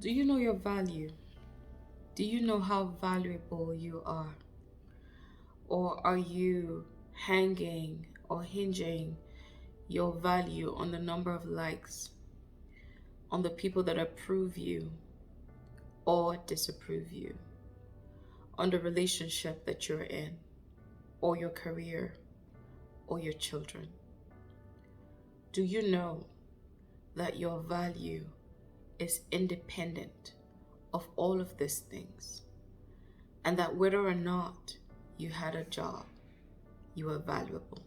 Do you know your value? Do you know how valuable you are? Or are you hanging or hinging your value on the number of likes, on the people that approve you or disapprove you, on the relationship that you're in, or your career, or your children? Do you know that your value is independent of all of these things? And that whether or not you had a job, you are valuable.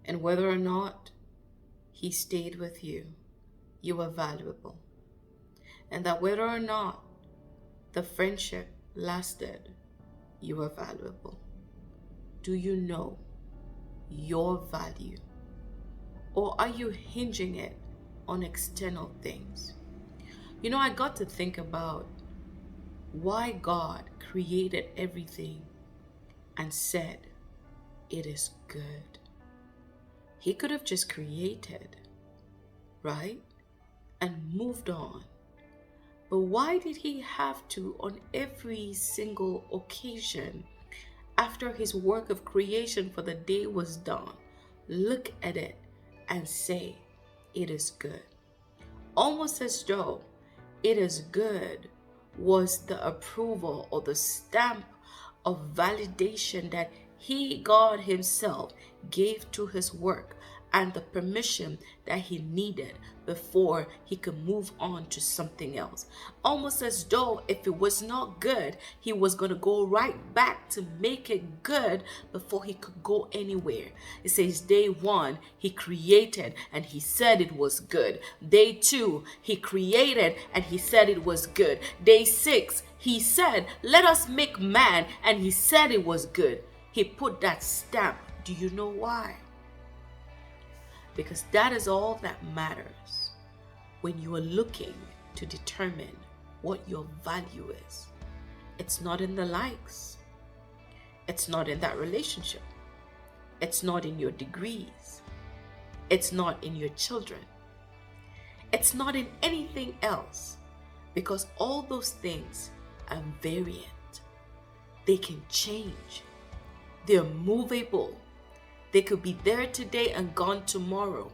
And whether or not he stayed with you, you are valuable. And that whether or not the friendship lasted, you are valuable. Do you know your value? Or are you hinging it on external things? You know, I got to think about why God created everything and said, it is good. He could have just created, right? And moved on. But why did he have to, on every single occasion, after his work of creation for the day was done, look at it and say, it is good? Almost as though it is good was the approval or the stamp of validation that he, God himself, gave to his work and the permission that he needed before he could move on to something else. Almost as though if it was not good, he was going to go right back to make it good before he could go anywhere. It says day one, he created and he said it was good. Day two, he created and he said it was good. Day six, he said, let us make man, and he said it was good. He put that stamp. Do you know why? Because that is all that matters when you are looking to determine what your value is. It's not in the likes. It's not in that relationship. It's not in your degrees. It's not in your children. It's not in anything else, because all those things are variant. They can change. They're movable. They could be there today and gone tomorrow.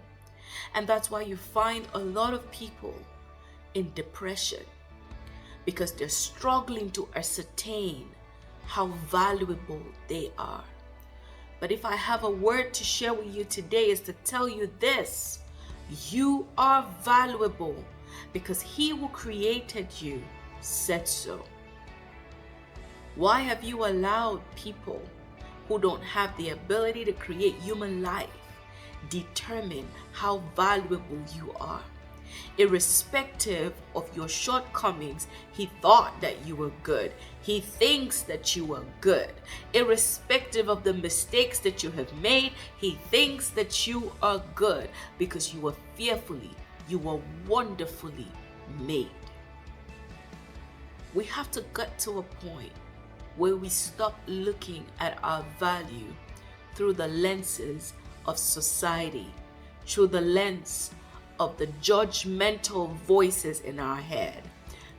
And that's why you find a lot of people in depression, because they're struggling to ascertain how valuable they are. But if I have a word to share with you today, is to tell you this: you are valuable because he who created you said so. Why have you allowed people who don't have the ability to create human life determine how valuable you are? Irrespective of your shortcomings, he thought that you were good. He thinks that you are good. Irrespective of the mistakes that you have made, he thinks that you are good because you were fearfully, you were wonderfully made. We have to get to a point where we stop looking at our value through the lenses of society, through the lens of the judgmental voices in our head,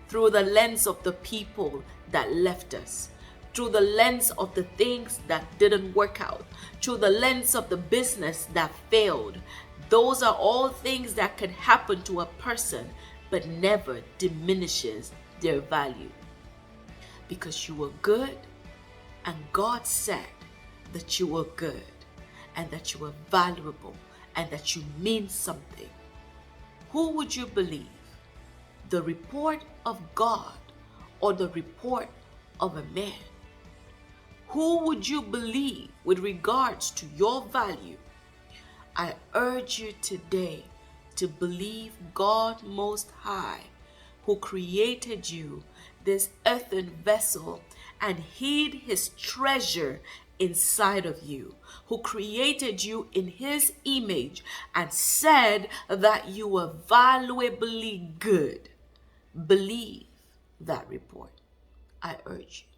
through the lens of the people that left us, through the lens of the things that didn't work out, through the lens of the business that failed. Those are all things that could happen to a person, but never diminishes their value. Because you were good, and God said that you were good, and that you were valuable, and that you mean something. Who would you believe? The report of God or the report of a man? Who would you believe with regards to your value? I urge you today to believe God Most High, who created you, this earthen vessel, and hid his treasure inside of you, who created you in his image and said that you were valuably good. Believe that report. I urge you.